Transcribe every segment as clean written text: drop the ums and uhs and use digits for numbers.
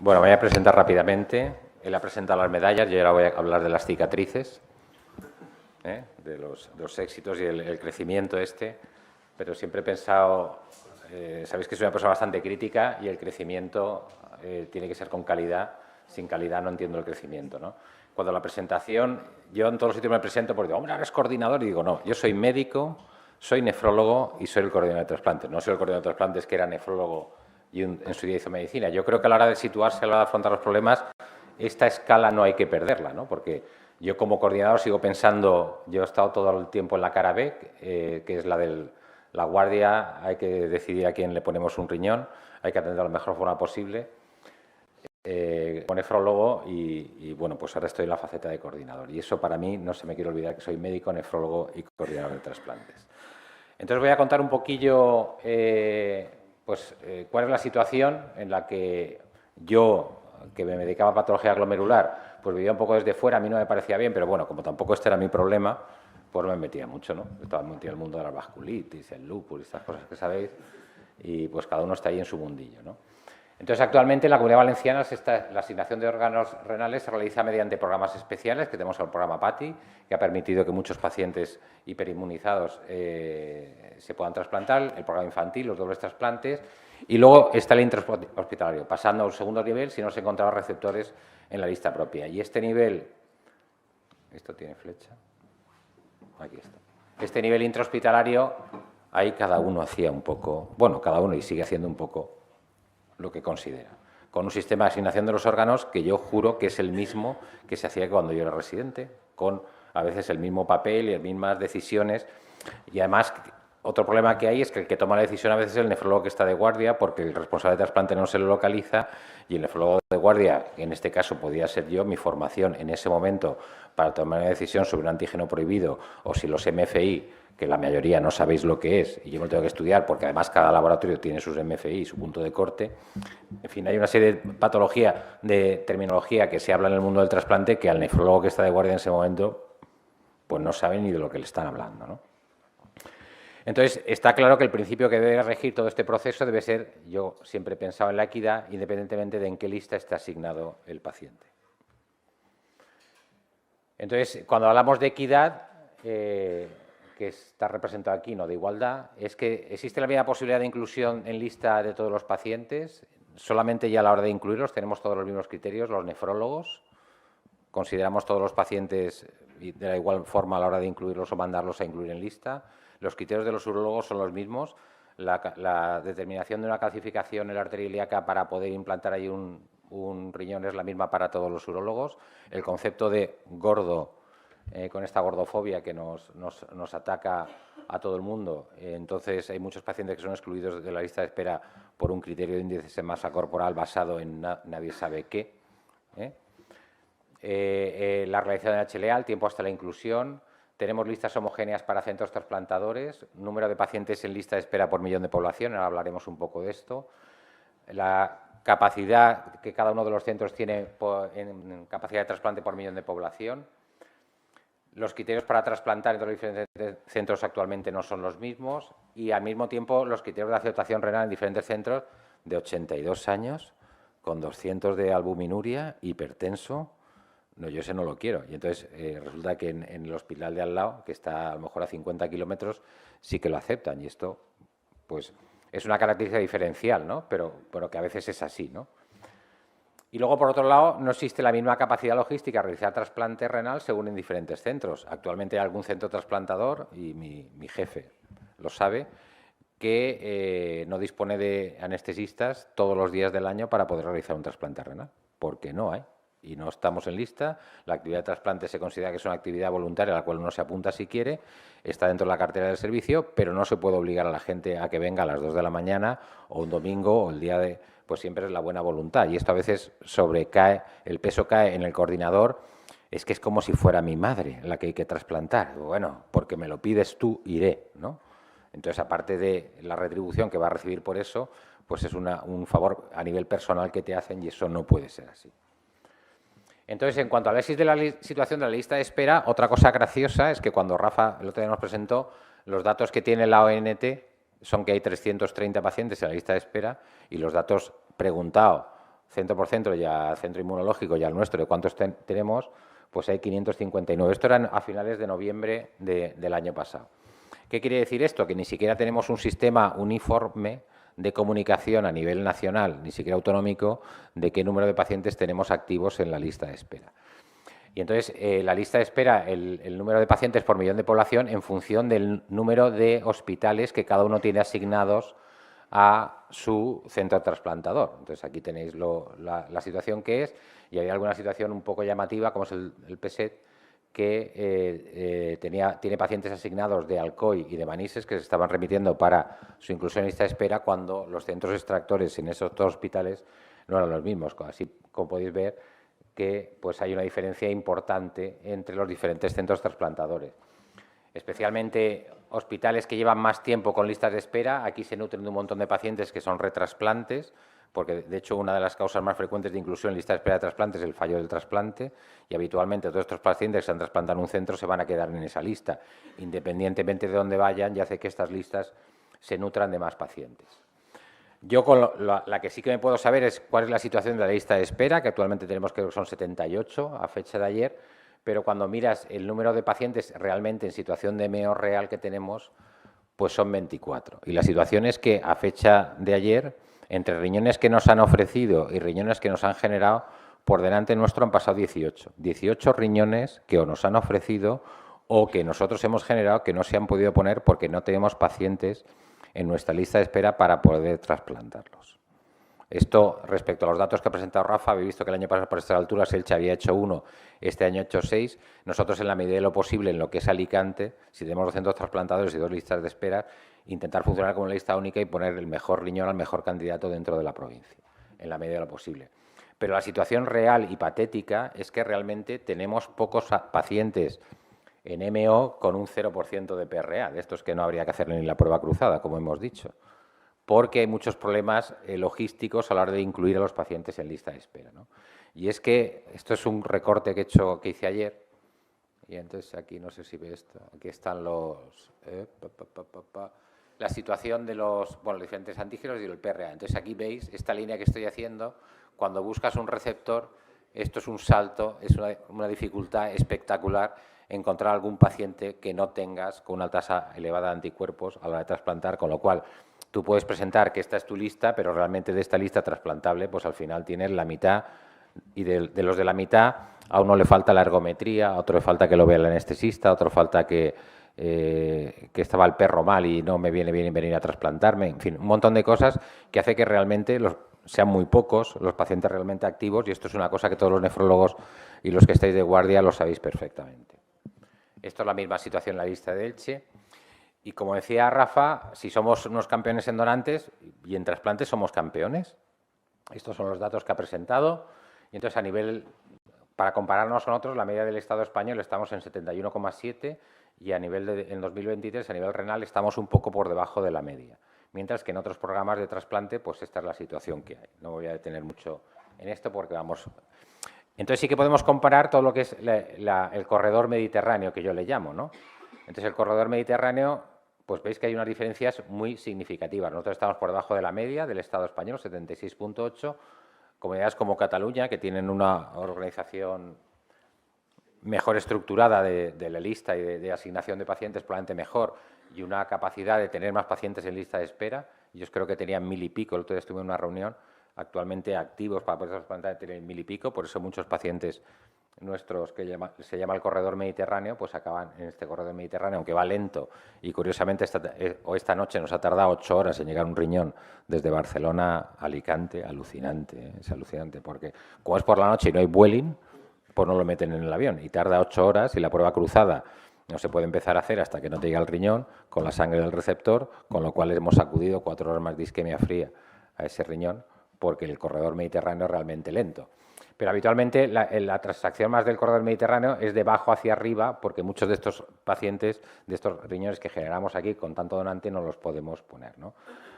Bueno, voy a presentar rápidamente. Él ha presentado las medallas, yo ahora voy a hablar de las cicatrices, de los éxitos y el crecimiento pero siempre he pensado, sabéis que soy una persona bastante crítica y el crecimiento tiene que ser con calidad, sin calidad no entiendo el crecimiento, ¿no? Cuando la presentación, yo en todos los sitios me presento porque digo, hombre, eres coordinador, y digo, no, yo soy médico, soy nefrólogo y soy el coordinador de trasplantes. No soy el coordinador de trasplantes que era nefrólogo y en su día hizo medicina. Yo creo que a la hora de situarse, a la hora de afrontar los problemas, esta escala no hay que perderla, ¿no? Porque yo como coordinador sigo pensando, yo he estado todo el tiempo en la cara B, que es la de la guardia, hay que decidir a quién le ponemos un riñón, hay que atender de la mejor forma posible. Como nefrólogo y bueno, pues ahora estoy en la faceta de coordinador. Y eso para mí no se me quiere olvidar que soy médico, nefrólogo y coordinador de trasplantes. Entonces voy a contar un poquillo cuál es la situación en la que yo, que me dedicaba a patología glomerular, pues vivía un poco desde fuera, a mí no me parecía bien, pero bueno, como tampoco este era mi problema, pues no me metía mucho, ¿no? Estaba metido en el mundo de la vasculitis, el lupus y estas cosas que sabéis, y pues cada uno está ahí en su mundillo, ¿no? Entonces, actualmente en la Comunidad Valenciana la asignación de órganos renales se realiza mediante programas especiales, que tenemos el programa PATI, que ha permitido que muchos pacientes hiperinmunizados se puedan trasplantar, el programa infantil, los dobles trasplantes, y luego está el intrahospitalario, pasando a un segundo nivel si no se encontraban receptores en la lista propia. Y este nivel, ¿esto tiene flecha? Aquí está. Este nivel intrahospitalario, ahí cada uno hacía un poco, bueno, cada uno y sigue haciendo un poco lo que considera, con un sistema de asignación de los órganos que yo juro que es el mismo que se hacía cuando yo era residente, con a veces el mismo papel y las mismas decisiones. Y además, otro problema que hay es que el que toma la decisión a veces es el nefrólogo que está de guardia, porque el responsable de trasplante no se lo localiza, y el nefrólogo de guardia, que en este caso podía ser yo, mi formación en ese momento para tomar una decisión sobre un antígeno prohibido, o si los MFI, que la mayoría no sabéis lo que es, y yo me lo tengo que estudiar porque además cada laboratorio tiene sus MFI y su punto de corte. En fin, hay una serie de patología, de terminología que se habla en el mundo del trasplante que al nefrólogo que está de guardia en ese momento pues no sabe ni de lo que le están hablando, ¿no? Entonces, está claro que el principio que debe regir todo este proceso debe ser, yo siempre he pensado en la equidad, independientemente de en qué lista está asignado el paciente. Entonces, cuando hablamos de equidad, que está representado aquí, no de igualdad, es que existe la misma posibilidad de inclusión en lista de todos los pacientes, solamente ya a la hora de incluirlos tenemos todos los mismos criterios, los nefrólogos, consideramos todos los pacientes de la igual forma a la hora de incluirlos o mandarlos a incluir en lista, los criterios de los urólogos son los mismos, la determinación de una calcificación en la arteria ilíaca para poder implantar ahí un riñón es la misma para todos los urólogos, el concepto de gordo, con esta gordofobia que nos ataca a todo el mundo. Entonces, hay muchos pacientes que son excluidos de la lista de espera por un criterio de índice de masa corporal basado en nadie sabe qué. La realización de HLA, el tiempo hasta la inclusión. Tenemos listas homogéneas para centros trasplantadores, número de pacientes en lista de espera por millón de población, ahora hablaremos un poco de esto. La capacidad que cada uno de los centros tiene en capacidad de trasplante por millón de población. Los criterios para trasplantar entre los diferentes centros actualmente no son los mismos y, al mismo tiempo, los criterios de aceptación renal en diferentes centros de 82 años, con 200 de albuminuria, hipertenso. No, yo ese no lo quiero. Y entonces resulta que en el hospital de al lado, que está a lo mejor a 50 kilómetros, sí que lo aceptan. Y esto, pues, es una característica diferencial, ¿no? Pero que a veces es así, ¿no? Y luego, por otro lado, no existe la misma capacidad logística de realizar trasplante renal según en diferentes centros. Actualmente hay algún centro trasplantador, y mi jefe lo sabe, que no dispone de anestesistas todos los días del año para poder realizar un trasplante renal, porque no hay. Y no estamos en lista, la actividad de trasplante se considera que es una actividad voluntaria a la cual uno se apunta si quiere, está dentro de la cartera del servicio, pero no se puede obligar a la gente a que venga a las 2 de la mañana o un domingo o el día de... pues siempre es la buena voluntad y esto a veces sobrecae, el peso cae en el coordinador, es que es como si fuera mi madre la que hay que trasplantar. Bueno, porque me lo pides tú, iré, ¿no? Entonces, aparte de la retribución que va a recibir por eso, pues es un favor a nivel personal que te hacen y eso no puede ser así. Entonces, en cuanto al análisis de la situación de la lista de espera, otra cosa graciosa es que cuando Rafa el otro día nos presentó, los datos que tiene la ONT son que hay 330 pacientes en la lista de espera y los datos preguntados centro por centro y al centro inmunológico y al nuestro, de cuántos tenemos, pues hay 559. Esto eran a finales de noviembre del año pasado. ¿Qué quiere decir esto? Que ni siquiera tenemos un sistema uniforme de comunicación a nivel nacional, ni siquiera autonómico, de qué número de pacientes tenemos activos en la lista de espera. Y entonces, la lista de espera, el número de pacientes por millón de población en función del número de hospitales que cada uno tiene asignados a su centro trasplantador. Entonces, aquí tenéis la situación que es, y hay alguna situación un poco llamativa, como es el PESET, que tiene pacientes asignados de Alcoy y de Manises que se estaban remitiendo para su inclusión en lista de espera cuando los centros extractores en esos dos hospitales no eran los mismos. Así como podéis ver que pues hay una diferencia importante entre los diferentes centros trasplantadores. Especialmente hospitales que llevan más tiempo con listas de espera, aquí se nutren de un montón de pacientes que son retrasplantes, porque de hecho una de las causas más frecuentes de inclusión en lista de espera de trasplante es el fallo del trasplante y habitualmente todos estos pacientes que se han trasplantado en un centro se van a quedar en esa lista, independientemente de dónde vayan, ya hace que estas listas se nutran de más pacientes. Yo con la que sí que me puedo saber es cuál es la situación de la lista de espera, que actualmente tenemos que son 78 a fecha de ayer, pero cuando miras el número de pacientes realmente en situación de MO real que tenemos, pues son 24. Y la situación es que a fecha de ayer, entre riñones que nos han ofrecido y riñones que nos han generado, por delante nuestro han pasado 18. 18 riñones que o nos han ofrecido o que nosotros hemos generado que no se han podido poner porque no tenemos pacientes en nuestra lista de espera para poder trasplantarlos. Esto, respecto a los datos que ha presentado Rafa, habéis visto que el año pasado por estas alturas Elche había hecho 1, este año ha hecho 6. Nosotros, en la medida de lo posible, en lo que es Alicante, si tenemos 2 centros trasplantadores y 2 listas de espera, intentar funcionar como una lista única y poner el mejor riñón al mejor candidato dentro de la provincia, en la medida de lo posible. Pero la situación real y patética es que realmente tenemos pocos pacientes en MO con un 0% de PRA, de estos que no habría que hacerle ni la prueba cruzada, como hemos dicho, porque hay muchos problemas logísticos a la hora de incluir a los pacientes en lista de espera, ¿no? Y es que esto es un recorte que hice ayer, y entonces aquí no sé si ve esto, aquí están la situación de los diferentes antígenos y el PRA. Entonces aquí veis esta línea que estoy haciendo, cuando buscas un receptor, esto es un salto, es una dificultad espectacular encontrar algún paciente que no tengas con una tasa elevada de anticuerpos a la hora de trasplantar, con lo cual tú puedes presentar que esta es tu lista, pero realmente de esta lista trasplantable, pues al final tienes la mitad, y de los de la mitad a uno le falta la ergometría, a otro le falta que lo vea el anestesista, a otro falta que estaba el perro mal y no me viene bien venir a trasplantarme, en fin, un montón de cosas que hace que realmente sean muy pocos los pacientes realmente activos, y esto es una cosa que todos los nefrólogos y los que estáis de guardia lo sabéis perfectamente. Esto es la misma situación en la lista de Elche. Y como decía Rafa, si somos unos campeones en donantes y en trasplantes somos campeones. Estos son los datos que ha presentado. Y entonces, a nivel, para compararnos con otros, la media del Estado español estamos en 71,7 y a nivel en 2023, a nivel renal, estamos un poco por debajo de la media. Mientras que en otros programas de trasplante, pues esta es la situación que hay. No me voy a detener mucho en esto porque vamos. Entonces sí que podemos comparar todo lo que es el corredor mediterráneo, que yo le llamo, ¿no? Entonces el corredor mediterráneo, pues veis que hay unas diferencias muy significativas. Nosotros estamos por debajo de la media del Estado español, 76,8. Comunidades como Cataluña, que tienen una organización mejor estructurada de la lista y de asignación de pacientes, probablemente mejor, y una capacidad de tener más pacientes en lista de espera. Ellos creo que tenían 1000 y pico, el otro día estuve en una reunión, actualmente activos para poder trasplantar tienen 1000 y pico, por eso muchos pacientes nuestros que se llama el corredor mediterráneo, pues acaban en este corredor mediterráneo, aunque va lento, y curiosamente esta noche nos ha tardado 8 horas en llegar un riñón desde Barcelona a Alicante, alucinante, es alucinante, porque como es por la noche y no hay Vueling, pues no lo meten en el avión, y tarda 8 horas, y la prueba cruzada no se puede empezar a hacer hasta que no te llega el riñón, con la sangre del receptor, con lo cual hemos acudido 4 horas más de isquemia fría a ese riñón, porque el corredor mediterráneo es realmente lento. Pero habitualmente la transacción más del corredor mediterráneo es de abajo hacia arriba, porque muchos de estos pacientes, de estos riñones que generamos aquí con tanto donante, no los podemos poner, ¿no?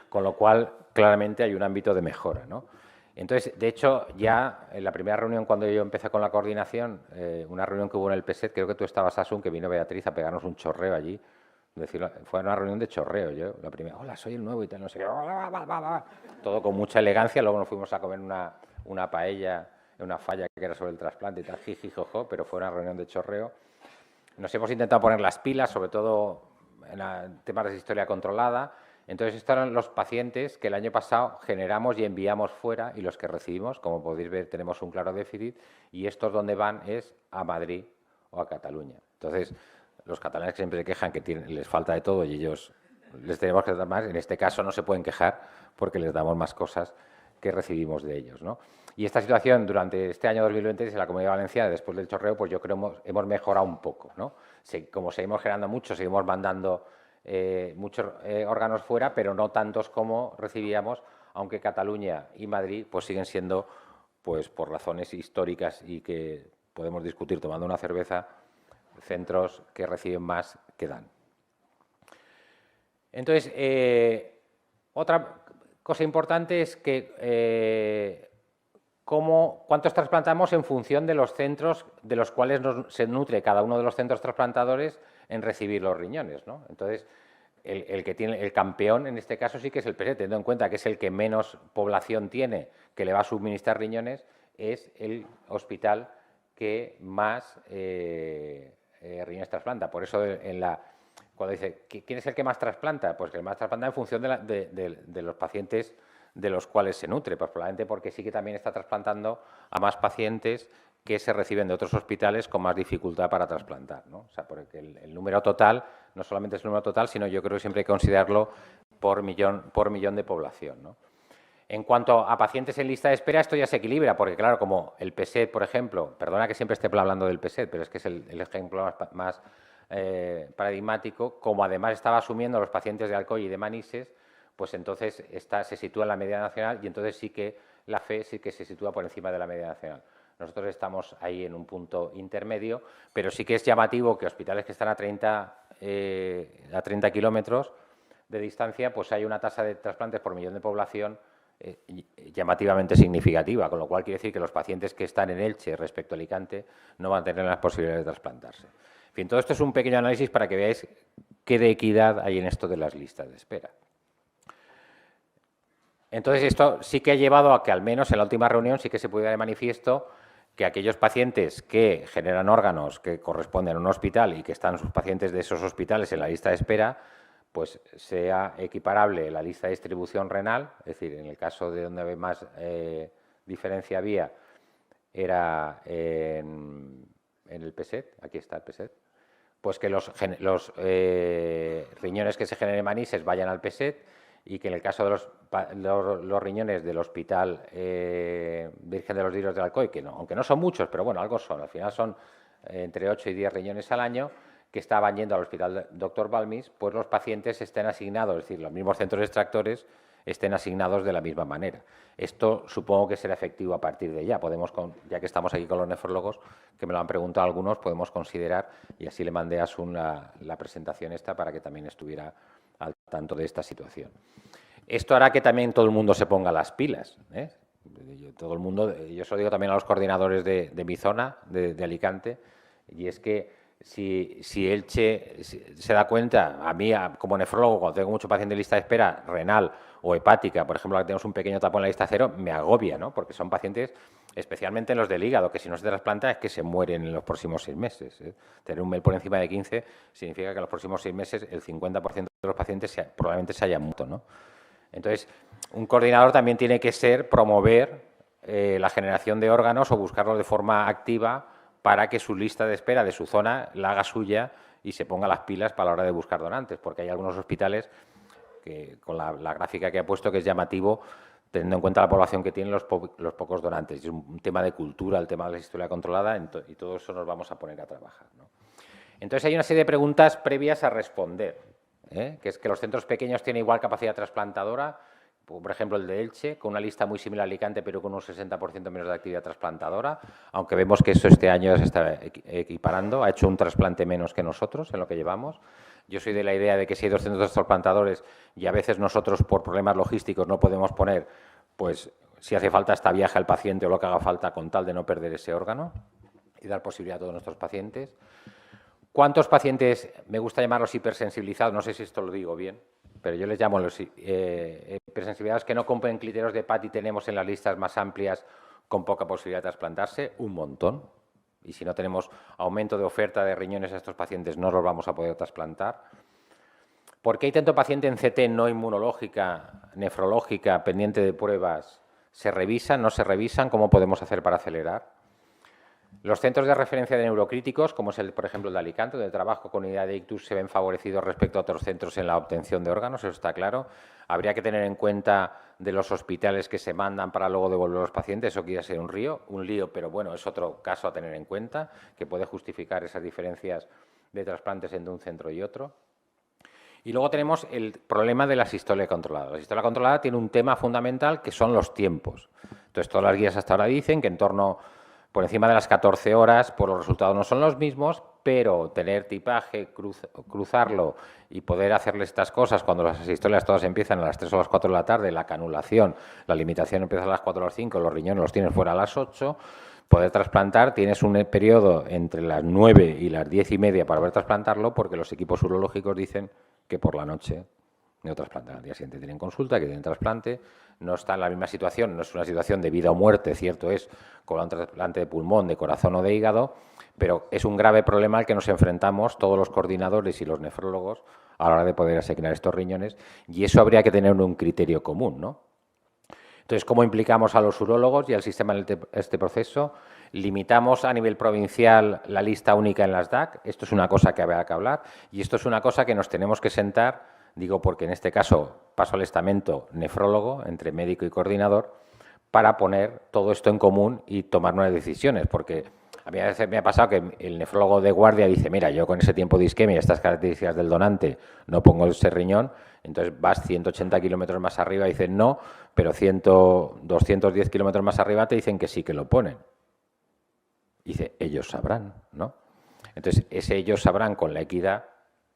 Con lo cual, claramente hay un ámbito de mejora, ¿no? Entonces, de hecho, ya en la primera reunión, cuando yo empecé con la coordinación, una reunión que hubo en el PESET, creo que tú estabas, Asun, que vino Beatriz a pegarnos un chorreo allí. Fue una reunión de chorreo. Yo, la primera, hola, soy el nuevo y tal, no sé qué, todo con mucha elegancia. Luego nos fuimos a comer una paella, una falla que era sobre el trasplante y tal, jijijojo, pero fue una reunión de chorreo. Nos hemos intentado poner las pilas, sobre todo en temas de historia controlada. Entonces, estos eran los pacientes que el año pasado generamos y enviamos fuera y los que recibimos, como podéis ver, tenemos un claro déficit y estos donde van es a Madrid o a Cataluña. Entonces, los catalanes que siempre se quejan que les falta de todo y ellos les tenemos que dar más, en este caso no se pueden quejar porque les damos más cosas que recibimos de ellos, ¿no? Y esta situación durante este año 2023 en la Comunidad Valenciana, después del chorreo, pues yo creo que hemos mejorado un poco, ¿no? Como seguimos generando mucho, seguimos mandando muchos órganos fuera, pero no tantos como recibíamos, aunque Cataluña y Madrid pues siguen siendo, pues por razones históricas y que podemos discutir tomando una cerveza, centros que reciben más que dan. Entonces, otra cosa importante es que cuántos trasplantamos en función de los centros de los cuales se nutre cada uno de los centros trasplantadores en recibir los riñones, ¿no? Entonces, el que tiene el campeón en este caso sí que es el PSET, teniendo en cuenta que es el que menos población tiene que le va a suministrar riñones, es el hospital que más riñones trasplanta. Por eso cuando dice, ¿quién es el que más trasplanta? Pues el más trasplanta en función de los pacientes de los cuales se nutre, pues probablemente porque sí que también está trasplantando a más pacientes que se reciben de otros hospitales con más dificultad para trasplantar, ¿no? O sea, porque el número total no solamente es el número total, sino yo creo que siempre hay que considerarlo por millón de población, ¿no? En cuanto a pacientes en lista de espera, esto ya se equilibra, porque claro, como el PSET, por ejemplo, perdona que siempre esté hablando del PSET, pero es que es el ejemplo más paradigmático, como además estaba asumiendo los pacientes de Alcoy y de Manises, pues entonces se sitúa en la media nacional y entonces sí que la FE sí que se sitúa por encima de la media nacional. Nosotros estamos ahí en un punto intermedio, pero sí que es llamativo que hospitales que están a 30 kilómetros de distancia, pues hay una tasa de trasplantes por millón de población llamativamente significativa, con lo cual quiere decir que los pacientes que están en Elche respecto a Alicante no van a tener las posibilidades de trasplantarse. En fin, todo esto es un pequeño análisis para que veáis qué de equidad hay en esto de las listas de espera. Entonces, esto sí que ha llevado a que, al menos en la última reunión, sí que se pudiera de manifiesto que aquellos pacientes que generan órganos que corresponden a un hospital y que están sus pacientes de esos hospitales en la lista de espera, pues sea equiparable la lista de distribución renal, es decir, en el caso de donde más diferencia había, era en el PSET, aquí está el PSET, pues que los riñones que se generen en Manises vayan al PSET y que en el caso de los riñones del Hospital Virgen de los Diros de Alcoy, que no, aunque no son muchos, pero bueno, algo son, al final son entre 8 y 10 riñones al año, que estaban yendo al Hospital Dr. Balmis, pues los pacientes estén asignados, es decir, los mismos centros extractores estén asignados de la misma manera. Esto supongo que será efectivo a partir de ya. Podemos, ya que estamos aquí con los nefrólogos, que me lo han preguntado algunos, podemos considerar, y así le mandé a Asun la presentación esta para que también estuviera al tanto de esta situación. Esto hará que también todo el mundo se ponga las pilas, ¿eh? Todo el mundo, yo se lo digo también a los coordinadores de mi zona, de Alicante, y es que si Elche se da cuenta, a mí como nefrólogo, cuando tengo mucho paciente en lista de espera renal o hepática, por ejemplo, que tenemos un pequeño tapón en la lista cero, me agobia, ¿no? Porque son pacientes, especialmente en los del hígado, que si no se trasplanta es que se mueren en los próximos 6 meses, ¿eh? Tener un MEL por encima de 15 significa que en los próximos 6 meses el 50% de los pacientes probablemente se hayan muerto, ¿no? Entonces, un coordinador también tiene que promover la generación de órganos o buscarlos de forma activa para que su lista de espera de su zona la haga suya y se ponga las pilas para la hora de buscar donantes, porque hay algunos hospitales que, con la gráfica que ha puesto, que es llamativo, teniendo en cuenta la población que tienen los pocos donantes. Es un tema de cultura, el tema de la historia controlada, y todo eso nos vamos a poner a trabajar, ¿no? Entonces, hay una serie de preguntas previas a responder, que es que los centros pequeños tienen igual capacidad trasplantadora, por ejemplo, el de Elche, con una lista muy similar a Alicante, pero con un 60% menos de actividad trasplantadora, aunque vemos que eso este año se está equiparando, ha hecho un trasplante menos que nosotros en lo que llevamos. Yo soy de la idea de que si hay 200 trasplantadores y a veces nosotros por problemas logísticos no podemos poner, pues si hace falta hasta viaje al paciente o lo que haga falta con tal de no perder ese órgano y dar posibilidad a todos nuestros pacientes. ¿Cuántos pacientes, me gusta llamarlos hipersensibilizados, no sé si esto lo digo bien, pero yo les llamo los hipersensibilizados que no cumplen criterios de PATI, tenemos en las listas más amplias con poca posibilidad de trasplantarse, un montón. Y si no tenemos aumento de oferta de riñones a estos pacientes, no los vamos a poder trasplantar. ¿Por qué hay tanto paciente en CT no inmunológica, nefrológica, pendiente de pruebas? ¿Se revisan, no se revisan? ¿Cómo podemos hacer para acelerar? Los centros de referencia de neurocríticos, como es el, por ejemplo, el de Alicante, donde trabajo con unidad de ictus, se ven favorecidos respecto a otros centros en la obtención de órganos, eso está claro. Habría que tener en cuenta de los hospitales que se mandan para luego devolver a los pacientes, eso quiere ser un lío, pero bueno, es otro caso a tener en cuenta, que puede justificar esas diferencias de trasplantes entre un centro y otro. Y luego tenemos el problema de la sistólica controlada. La sistólica controlada tiene un tema fundamental que son los tiempos. Entonces, todas las guías hasta ahora dicen que en torno, por encima de las 14 horas, pues los resultados no son los mismos, pero tener tipaje, cruzarlo y poder hacerle estas cosas cuando las sistolias todas empiezan a las 3 o las 4 de la tarde, la canulación, la limitación empieza a las 4 o las 5, los riñones los tienes fuera a las 8, poder trasplantar, tienes un periodo entre las 9 y las 10 y media para poder trasplantarlo, porque los equipos urológicos dicen que por la noche no trasplantan. Al día siguiente tienen consulta, que tienen trasplante, no está en la misma situación, no es una situación de vida o muerte, cierto es, con un trasplante de pulmón, de corazón o de hígado, pero es un grave problema al que nos enfrentamos todos los coordinadores y los nefrólogos a la hora de poder asignar estos riñones, y eso habría que tener un criterio común, ¿no? Entonces, ¿cómo implicamos a los urólogos y al sistema en este proceso? Limitamos a nivel provincial la lista única en las DAC. Esto es una cosa que habrá que hablar y esto es una cosa que nos tenemos que sentar, digo porque en este caso paso al estamento nefrólogo, entre médico y coordinador, para poner todo esto en común y tomar unas decisiones, porque a mí a veces me ha pasado que el nefrólogo de guardia dice, mira, yo con ese tiempo de isquemia y estas características del donante no pongo ese riñón, entonces vas 180 kilómetros más arriba y dicen no, pero 210 kilómetros más arriba te dicen que sí que lo ponen. Dice, ellos sabrán, ¿no? Entonces, ese ellos sabrán con la equidad,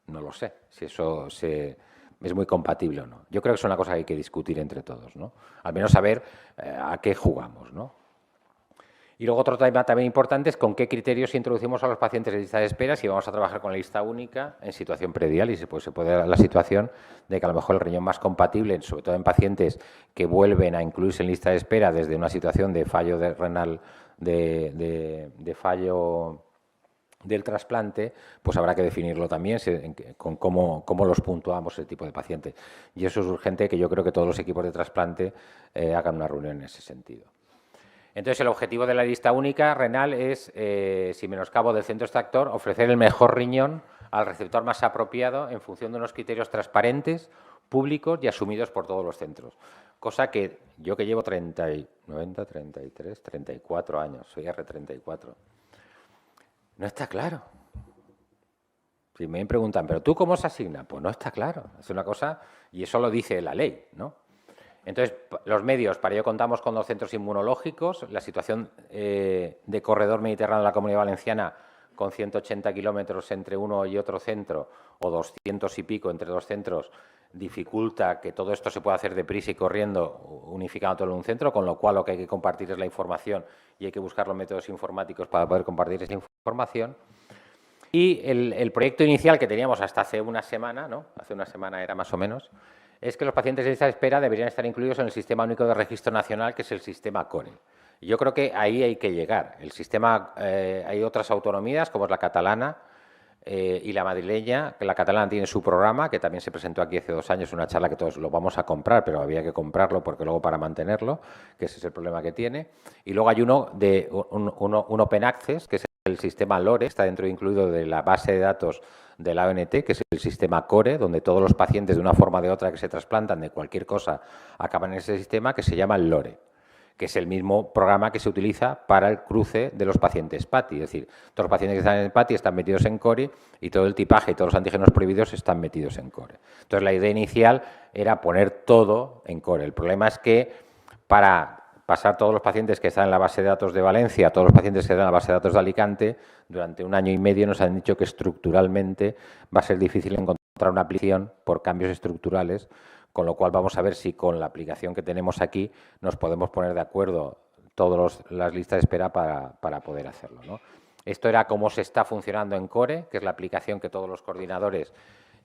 no lo sé, si eso es muy compatible o no. Yo creo que es una cosa que hay que discutir entre todos, ¿no? Al menos saber a qué jugamos, ¿no? Y luego otro tema también importante es con qué criterios introducimos a los pacientes en lista de espera, si vamos a trabajar con la lista única en situación prediálisis, pues se puede dar la situación de que a lo mejor el riñón más compatible, sobre todo en pacientes que vuelven a incluirse en lista de espera desde una situación de fallo renal, de fallo del trasplante, pues habrá que definirlo también con cómo los puntuamos ese tipo de pacientes. Y eso es urgente, que yo creo que todos los equipos de trasplante hagan una reunión en ese sentido. Entonces, el objetivo de la lista única renal es, sin menoscabo del centro extractor, ofrecer el mejor riñón al receptor más apropiado en función de unos criterios transparentes, públicos y asumidos por todos los centros. Cosa que yo que llevo 34 años, soy R34, no está claro. Si me preguntan, ¿pero tú cómo se asigna? Pues no está claro. Es una cosa, y eso lo dice la ley, ¿no? Entonces, los medios, para ello contamos con 2 centros inmunológicos, la situación de corredor mediterráneo de la Comunidad Valenciana con 180 kilómetros entre uno y otro centro, o 200 y pico entre 2 centros, dificulta que todo esto se pueda hacer deprisa y corriendo, unificando todo en un centro, con lo cual lo que hay que compartir es la información y hay que buscar los métodos informáticos para poder compartir esa información. Y el proyecto inicial que teníamos hasta hace una semana, ¿no? Hace una semana era más o menos, es que los pacientes de lista de espera deberían estar incluidos en el Sistema Único de Registro Nacional, que es el sistema CORE. Y yo creo que ahí hay que llegar. El sistema, hay otras autonomías, como es la catalana y la madrileña, que la catalana tiene su programa, que también se presentó aquí hace 2 años, una charla que todos lo vamos a comprar, pero había que comprarlo porque luego para mantenerlo, que ese es el problema que tiene. Y luego hay un Open Access, que es el sistema LORE, está dentro incluido de la base de datos de la ONT, que es el sistema CORE, donde todos los pacientes de una forma o de otra que se trasplantan de cualquier cosa acaban en ese sistema, que se llama el LORE, que es el mismo programa que se utiliza para el cruce de los pacientes PATI. Es decir, todos los pacientes que están en PATI están metidos en CORE y todo el tipaje y todos los antígenos prohibidos están metidos en CORE. Entonces, la idea inicial era poner todo en CORE. El problema es que para pasar todos los pacientes que están en la base de datos de Valencia, todos los pacientes que están en la base de datos de Alicante, durante 1 año y medio nos han dicho que estructuralmente va a ser difícil encontrar una aplicación por cambios estructurales, con lo cual vamos a ver si con la aplicación que tenemos aquí nos podemos poner de acuerdo todas las listas de espera para poder hacerlo, ¿no? Esto era cómo se está funcionando en CORE, que es la aplicación que todos los coordinadores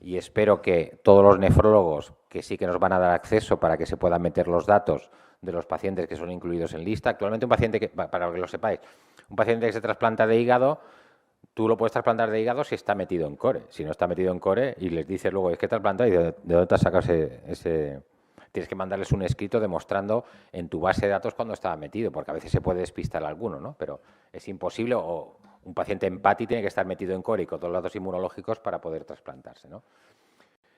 y espero que todos los nefrólogos, que sí que nos van a dar acceso para que se puedan meter los datos de los pacientes que son incluidos en lista. Actualmente un paciente, para que lo sepáis, un paciente que se trasplanta de hígado, tú lo puedes trasplantar de hígado si está metido en core. Si no está metido en core y les dices luego, es que trasplanta y de dónde te has sacado ese... Tienes que mandarles un escrito demostrando en tu base de datos cuándo estaba metido, porque a veces se puede despistar alguno, ¿no? Pero es imposible, o un paciente en PATI tiene que estar metido en core y con todos los datos inmunológicos para poder trasplantarse, ¿no?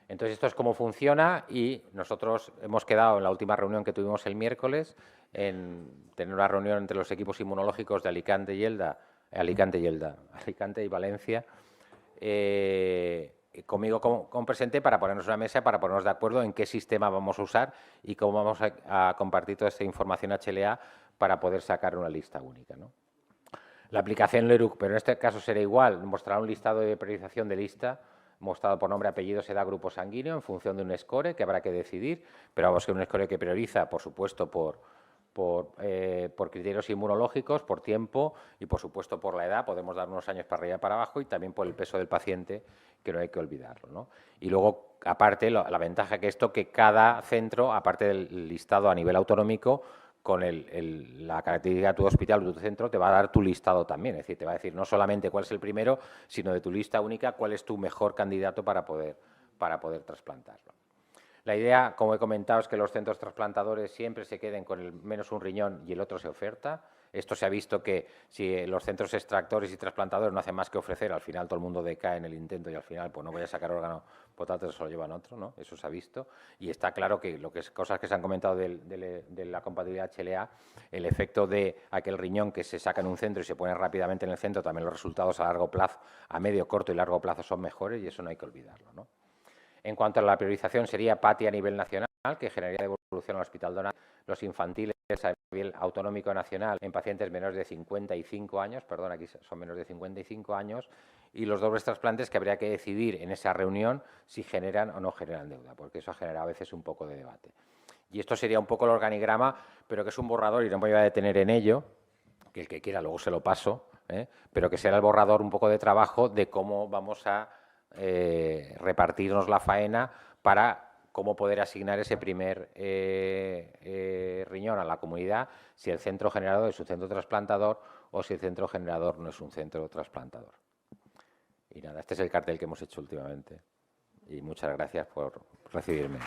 Entonces, esto es cómo funciona y nosotros hemos quedado en la última reunión que tuvimos el miércoles en tener una reunión entre los equipos inmunológicos de Alicante y Valencia, conmigo como presente para ponernos una mesa, para ponernos de acuerdo en qué sistema vamos a usar y cómo vamos a compartir toda esta información HLA para poder sacar una lista única, ¿no? La aplicación LERUC, pero en este caso será igual, mostrará un listado de priorización de lista, mostrado por nombre, apellido, se da grupo sanguíneo en función de un score que habrá que decidir, pero vamos a un score que prioriza, por supuesto, por criterios inmunológicos, por tiempo y, por supuesto, por la edad. Podemos dar unos años para arriba y para abajo y también por el peso del paciente, que no hay que olvidarlo, ¿no? Y luego, aparte, la ventaja que que cada centro, aparte del listado a nivel autonómico, con la característica de tu hospital o tu centro, te va a dar tu listado también. Es decir, te va a decir no solamente cuál es el primero, sino de tu lista única, cuál es tu mejor candidato para poder trasplantarlo. La idea, como he comentado, es que los centros trasplantadores siempre se queden con el menos un riñón y el otro se oferta. Esto se ha visto que si los centros extractores y trasplantadores no hacen más que ofrecer, al final todo el mundo decae en el intento y al final pues no voy a sacar órgano, por tanto se lo llevan otro, ¿no? Eso se ha visto. Y está claro que cosas que se han comentado de la compatibilidad HLA, el efecto de aquel riñón que se saca en un centro y se pone rápidamente en el centro, también los resultados a largo plazo, a medio, corto y largo plazo son mejores y eso no hay que olvidarlo, ¿no? En cuanto a la priorización, sería PATI a nivel nacional, que generaría devolución al hospital donante, los infantiles a nivel autonómico nacional en pacientes menores de 55 años, perdón, aquí son menores de 55 años, y los dobles trasplantes que habría que decidir en esa reunión si generan o no generan deuda, porque eso ha generado a veces un poco de debate. Y esto sería un poco el organigrama, pero que es un borrador y no me voy a detener en ello, que el que quiera luego se lo paso, pero que será el borrador un poco de trabajo de cómo vamos a repartirnos la faena para cómo poder asignar ese primer riñón a la comunidad, si el centro generador es un centro trasplantador o si el centro generador no es un centro trasplantador. Y nada, este es el cartel que hemos hecho últimamente. Y muchas gracias por recibirme.